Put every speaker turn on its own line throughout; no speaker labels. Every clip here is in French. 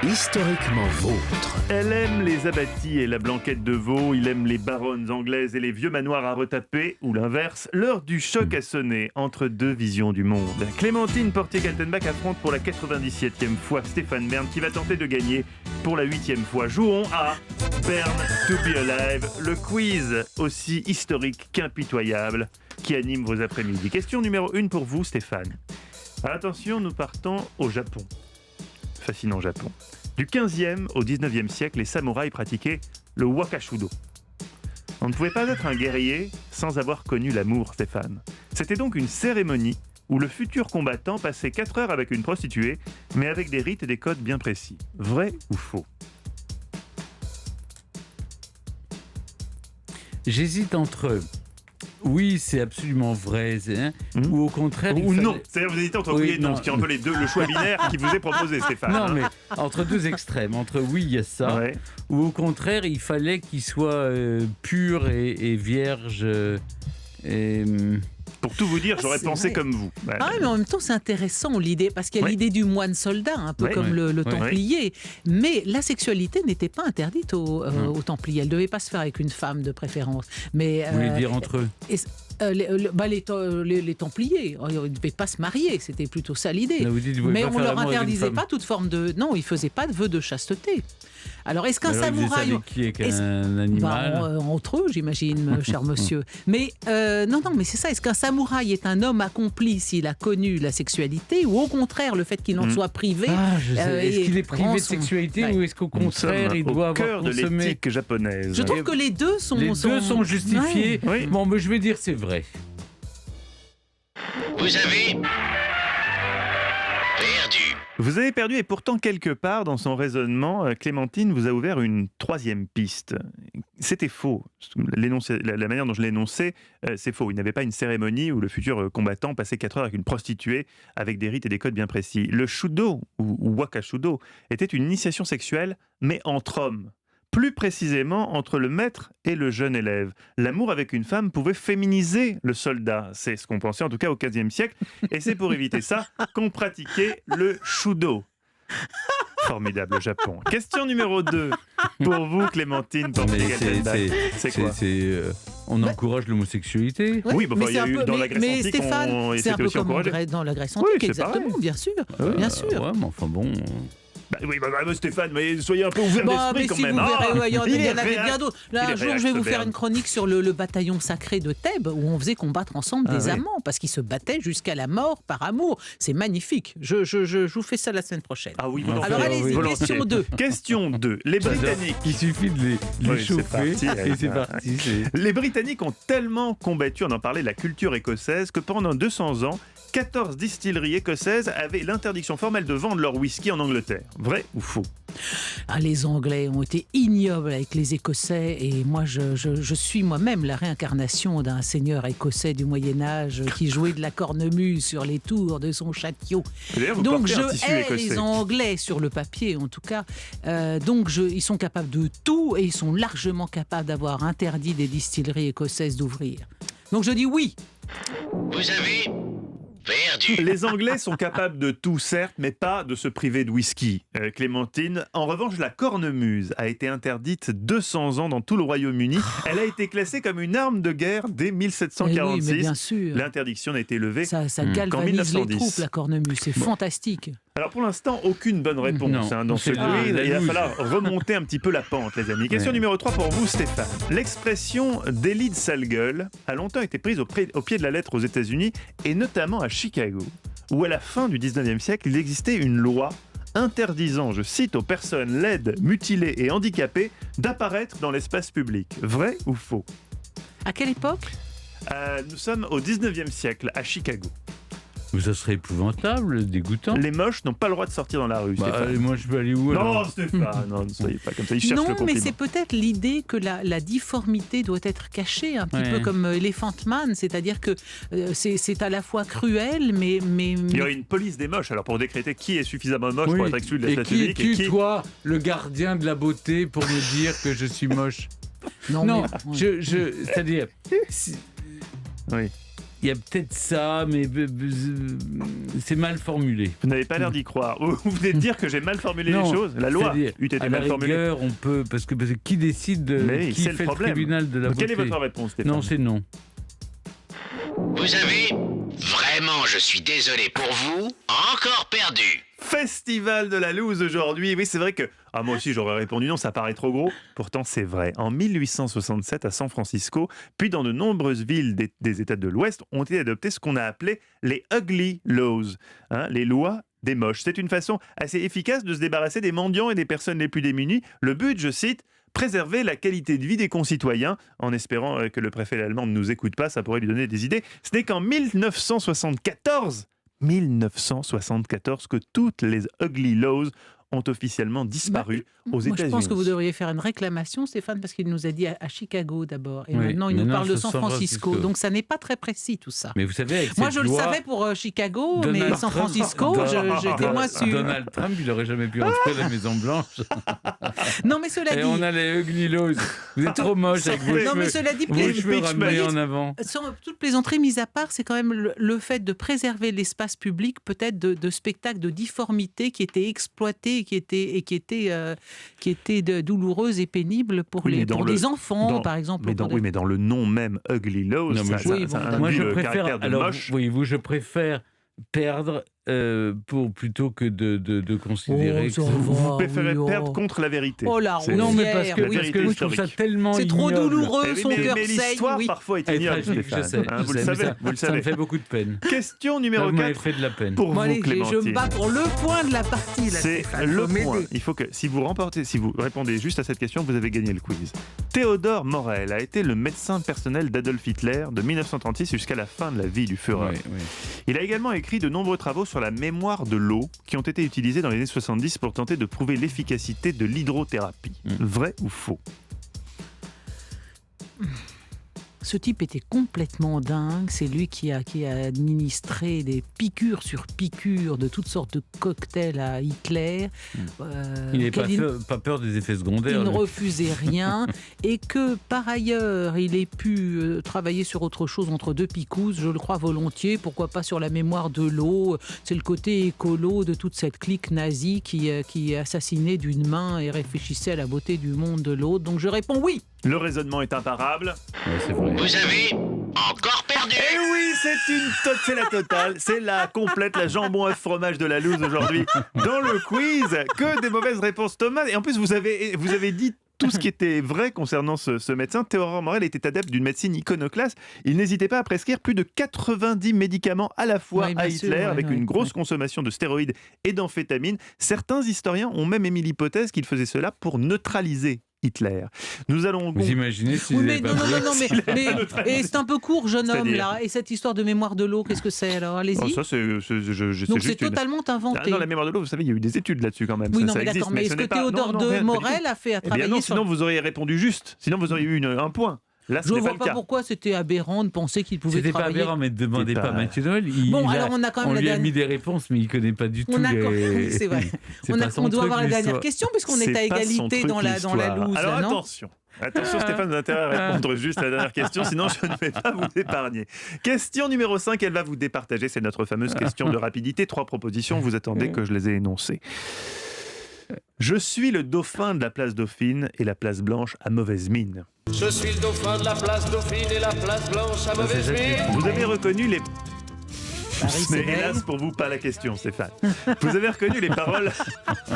Historiquement vôtre.
Elle aime les abattis et la blanquette de veau, il aime les baronnes anglaises et les vieux manoirs à retaper, ou l'inverse. L'heure du choc a sonné entre deux visions du monde. Clémentine Portier-Kaltenbach affronte pour la 97e fois Stéphane Bern qui va tenter de gagner pour la 8e fois. Jouons à Bern to be Alive, le quiz aussi historique qu'impitoyable qui anime vos après-midi. Question numéro 1 pour vous, Stéphane. Attention, nous partons au Japon. Fascinant Japon. Du 15e au 19e siècle, les samouraïs pratiquaient le wakashudo. On ne pouvait pas être un guerrier sans avoir connu l'amour, Stéphane. C'était donc une cérémonie où le futur combattant passait 4 heures avec une prostituée, mais avec des rites et des codes bien précis. Vrai ou faux ?
J'hésite entre oui, c'est absolument vrai, ou au contraire...
Ou non. C'est-à-dire vous hésitez entre oui et non, ce qui est un peu les deux, le choix binaire qui vous est proposé, Stéphane.
Non, mais entre deux extrêmes, entre oui, il y a ça, ouais. Ou au contraire, il fallait qu'il soit pur et vierge.
Pour tout vous dire, j'aurais pensé comme vous.
Ouais. Ah, mais en même temps, c'est intéressant l'idée, parce qu'il y a l'idée du moine soldat, un peu comme le Templier. Mais la sexualité n'était pas interdite aux Templiers. Elle ne devait pas se faire avec une femme de préférence. Mais,
vous voulez dire entre eux
les Templiers, ils ne devaient pas se marier, c'était plutôt ça l'idée.
Là,
mais on ne leur interdisait pas toute forme de... Non, ils ne faisaient pas de vœux de chasteté. Alors, est-ce qu'un samouraï...
Qui est qu'un animal
entre eux, j'imagine, cher monsieur. Mais non, mais c'est ça. Est-ce qu'un samouraï est un homme accompli s'il a connu la sexualité, ou au contraire, le fait qu'il en soit privé
est-ce qu'il est privé de sexualité ou est-ce qu'au contraire, il doit avoir consommé...
au cœur de l'éthique japonaise.
Je trouve que les deux sont...
Les deux sont justifiés. Ouais. Bon, mais je vais dire c'est vrai.
Vous avez perdu.
Vous avez perdu et pourtant quelque part dans son raisonnement, Clémentine vous a ouvert une troisième piste. C'était faux. La manière dont je l'énonçais, c'est faux. Il n'y avait pas une cérémonie où le futur combattant passait 4 heures avec une prostituée avec des rites et des codes bien précis. Le shudo ou wakashudo était une initiation sexuelle mais entre hommes. Plus précisément entre le maître et le jeune élève. L'amour avec une femme pouvait féminiser le soldat. C'est ce qu'on pensait en tout cas au XVe siècle. Et c'est pour éviter ça qu'on pratiquait le shudo. Formidable Japon. Question numéro 2 pour vous, Clémentine Portier-Kaltenbach. C'est quoi ?
On encourage l'homosexualité.
Oui, il y a eu dans la Grèce antique,
Stéphane, c'est un peu comme dans la Grèce antique, exactement, bien sûr. Bien sûr.
Ouais, mais enfin bon...
Stéphane, mais soyez un peu ouvert d'esprit quand même.
Vous verrez, il y en avait bien d'autres. Là, un jour, je vais vous faire une chronique sur le bataillon sacré de Thèbes, où on faisait combattre ensemble des amants, parce qu'ils se battaient jusqu'à la mort par amour. C'est magnifique. Je vous fais ça la semaine prochaine.
Ah oui,
alors allez-y, question 2.
Question 2. Les Britanniques...
Il suffit de les chauffer et c'est parti.
Les Britanniques ont tellement combattu, on en parlait, la culture écossaise, que pendant 200 ans, 14 distilleries écossaises avaient l'interdiction formelle de vendre leur whisky en Angleterre. Vrai ou faux ?
Les Anglais ont été ignobles avec les Écossais et moi je suis moi-même la réincarnation d'un seigneur écossais du Moyen-Âge qui jouait de la cornemuse sur les tours de son château. Donc je hais les Anglais sur le papier en tout cas. Ils sont capables de tout et ils sont largement capables d'avoir interdit des distilleries écossaises d'ouvrir. Donc je dis oui.
Vous avez perdu.
Les Anglais sont capables de tout, certes, mais pas de se priver de whisky. Clémentine, en revanche, la cornemuse a été interdite 200 ans dans tout le Royaume-Uni. Elle a été classée comme une arme de guerre dès 1746.
Oui, mais bien sûr.
L'interdiction n'a été levée
ça
qu'en
galvanise
1910.
les troupes, la cornemuse. C'est fantastique.
Alors pour l'instant, aucune bonne réponse dans ce quiz. Il va falloir remonter un petit peu la pente, les amis. Question numéro 3 pour vous, Stéphane. L'expression « délit de sale gueule » a longtemps été prise au pied de la lettre aux États-Unis et notamment à Chicago, où à la fin du 19e siècle, il existait une loi interdisant, je cite, aux personnes laides, mutilées et handicapées d'apparaître dans l'espace public. Vrai ou faux ?
À quelle époque ?
Nous sommes au 19e siècle, à Chicago.
Ça serait épouvantable, dégoûtant.
Les moches n'ont pas le droit de sortir dans la rue, Stéphane.
Moi, je peux aller où alors ?
Non, Stéphane, non, ne soyez pas comme ça. Ils cherchent le compliment.
Mais c'est peut-être l'idée que la difformité doit être cachée, un petit peu comme Elephant Man, c'est-à-dire que c'est à la fois cruel, mais...
Il y a une police des moches, alors pour décréter qui est suffisamment moche pour être exclu de l'espace public.
Et qui toi, le gardien de la beauté, pour me dire que je suis moche ? Non, c'est-à-dire...
Oui.
Il y a peut-être ça, mais c'est mal formulé.
Vous n'avez pas l'air d'y croire. Vous venez de dire que j'ai mal formulé les choses. La loi eût été mal formulée.
À la rigueur, on peut, parce que qui décide qui fait le tribunal de la beauté?
Quelle est votre réponse, Stéphane?
Non, c'est non.
Vous avez, vraiment, je suis désolé pour vous, encore perdu.
Festival de la loose aujourd'hui. Oui, c'est vrai que... moi aussi, j'aurais répondu non, ça paraît trop gros. Pourtant, c'est vrai. En 1867, à San Francisco, puis dans de nombreuses villes des États de l'Ouest, ont été adoptées ce qu'on a appelé les ugly laws, les lois des moches. C'est une façon assez efficace de se débarrasser des mendiants et des personnes les plus démunies. Le but, je cite, préserver la qualité de vie des concitoyens, en espérant que le préfet allemand ne nous écoute pas, ça pourrait lui donner des idées. Ce n'est qu'en 1974 que toutes les ugly laws ont officiellement disparu aux États-Unis.
Je pense que vous devriez faire une réclamation, Stéphane, parce qu'il nous a dit à Chicago d'abord. Et maintenant, il nous parle de San Francisco. Donc, ça n'est pas très précis, tout ça.
Mais vous savez, avec
moi,
cette
je
loi,
le savais pour Chicago, mais San
Trump,
Francisco, j'étais moins sûre.
Donald Trump, il n'aurait jamais pu rentrer à la Maison-Blanche.
Non, mais cela dit...
Et on a les ugly laws. Vous êtes trop moche avec vos cheveux.
Non, mais cela dit...
Vos cheveux ramenés en avant.
Sans toute plaisanterie mise à part, c'est quand même le fait de préserver l'espace public, peut-être de spectacles de difformité qui étaient exploités, qui étaient douloureuses et pénibles pour des enfants, par exemple.
Mais dans le nom même Ugly Laws, ça induit le caractère de moche.
Je préfère perdre plutôt que de considérer que
vous préférez perdre contre la vérité.
Oh la
non, mais parce que je trouve ça tellement
c'est trop douloureux, son cœur
saigne. Mais l'histoire parfois est ignoble, Stéphane. Vous le savez.
Ça me fait beaucoup de peine.
Question numéro 4
fait de la peine.
pour vous, Clémentine.
Je me bats pour le point de la partie.
C'est le point. Il faut que si vous répondez juste à cette question, vous avez gagné le quiz. Théodore Morel a été le médecin personnel d'Adolf Hitler de 1936 jusqu'à la fin de la vie du Führer. Il a également écrit de nombreux travaux sur la mémoire de l'eau qui ont été utilisés dans les années 70 pour tenter de prouver l'efficacité de l'hydrothérapie. Vrai ou faux?
Ce type était complètement dingue. C'est lui qui a administré des piqûres sur piqûres de toutes sortes de cocktails à Hitler.
Il n'avait pas peur des effets secondaires.
Il ne refusait rien. Et que, par ailleurs, il ait pu travailler sur autre chose entre deux picousses, je le crois volontiers. Pourquoi pas sur la mémoire de l'eau? C'est le côté écolo de toute cette clique nazie qui assassinait d'une main et réfléchissait à la beauté du monde de l'autre. Donc je réponds oui.
Le raisonnement est imparable.
C'est vrai.
Vous avez encore perdu.
Eh oui, c'est la totale. C'est la complète, la jambon œuf fromage de la loose aujourd'hui dans le quiz. Que des mauvaises réponses, Thomas. Et en plus, vous avez dit tout ce qui était vrai concernant ce médecin. Théodore Morel était adepte d'une médecine iconoclaste. Il n'hésitait pas à prescrire plus de 90 médicaments à la fois à Hitler, avec une grosse consommation de stéroïdes et d'amphétamines. Certains historiens ont même émis l'hypothèse qu'il faisait cela pour neutraliser Hitler. Nous allons...
Vous imaginez si
mais c'est un peu court, jeune homme, là. Et cette histoire de mémoire de l'eau, qu'est-ce que c'est alors? Allez-y.
Ça,
donc c'est totalement inventé.
Non, la mémoire de l'eau, vous savez, il y a eu des études là-dessus quand même.
Oui,
ça
mais
existe,
d'accord, mais est-ce que Théodore de Morel a fait travailler
non, sinon vous auriez répondu juste. Sinon vous auriez eu un point. Là,
je ne vois pas pourquoi c'était aberrant de penser qu'il pouvait travailler.
C'était pas aberrant, mais ne demandez pas à Mathieu Noël.
Alors on a quand même
lui a mis des réponses, mais il ne connaît pas du tout.
C'est vrai. On doit avoir la dernière question, puisqu'on est à égalité dans la loose.
Alors attention. Attention, Stéphane, vous avez intérêt à répondre juste à la dernière question, sinon je ne vais pas vous épargner. Question numéro 5, elle va vous départager. C'est notre fameuse question de rapidité. 3 propositions, vous attendez que je les ai énoncées. Je suis le dauphin de la place Dauphine et la place Blanche à mauvaise mine.
Je suis le dauphin de la place Dauphine et la place Blanche à mauvaise mine.
Vous avez reconnu les... Mais hélas pour vous, pas la question, Stéphane. Vous avez reconnu les paroles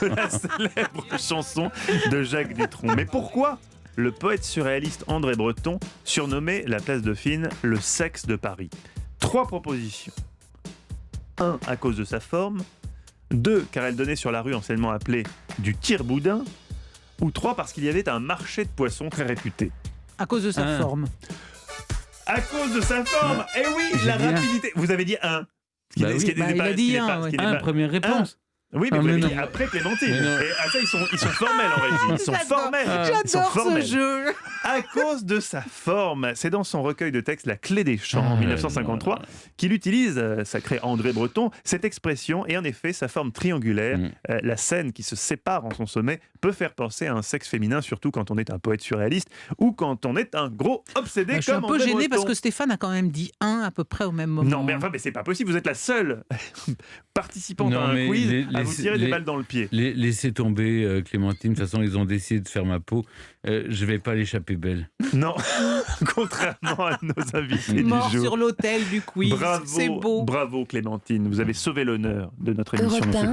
de la célèbre chanson de Jacques Dutronc. Mais pourquoi le poète surréaliste André Breton surnommait la place Dauphine le sexe de Paris? 3 propositions. 1, à cause de sa forme. 2, car elle donnait sur la rue anciennement appelée du tire-boudin. Ou 3, parce qu'il y avait un marché de poissons très réputé.
À cause de sa forme.
À cause de sa forme. Eh oui, la rapidité. Vous avez dit 1.
Il a dit 1, première réponse.
Oui, mais
Ah,
vous
mais
l'avez
non.
dit après Clémentine.
Mais non.
Et ça, ils sont formels en régie. Ils sont formels. Ils sont
J'adore
formels.
ce jeu.
À cause de sa forme, c'est dans son recueil de textes La Clé des Champs en 1953 qu'il utilise, sacré André Breton, cette expression. Et en effet, sa forme triangulaire, la scène qui se sépare en son sommet, peut faire penser à un sexe féminin, surtout quand on est un poète surréaliste ou quand on est un gros obsédé
Je suis un
comme
peu
André
gênée parce
Breton.
que Stéphane a quand même dit un à peu près au même moment.
Non, mais c'est pas possible. Vous êtes la seule participante
Non,
à un
mais
quiz à vous tirer des balles dans le pied.
Laissez tomber, Clémentine. De toute façon, ils ont décidé de faire ma peau. Je vais pas l'échapper belle.
Non, contrairement à nos invités
Mort
du jour.
sur l'autel du quiz. C'est beau.
Bravo Clémentine, vous avez sauvé l'honneur de notre émission.
Europe 1.